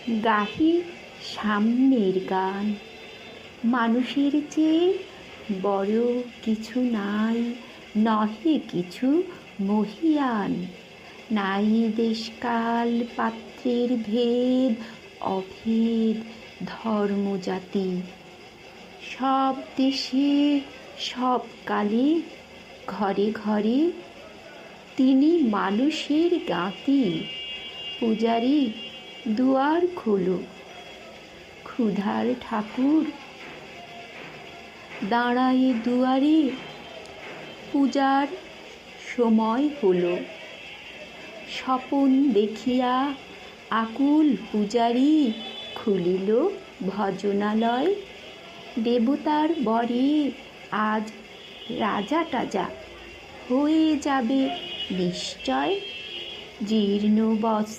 গাহি সামনের গান। মানুষের চেয়ে বড় কিছু নাই, নহে কিছু মহিয়ান। নাই দেশকাল পাত্রের ভেদ, অভেদ ধর্মজাতি। সব দেশে সব কালে ঘরে ঘরে তিনি মানুষের গাঁতি। পূজারি দুয়ার খোলো, ক্ষুধার ঠাকুর দাঁড়ায়ে দুয়ারে। পূজার সময় হলো, স্বপন দেখিয়া আকুল পূজারি খুলিল ভজনালয়। দেবতার বরে আজ রাজা টাজা হয়ে যাবে নিশ্চয়। জীর্ণ বস্ত্র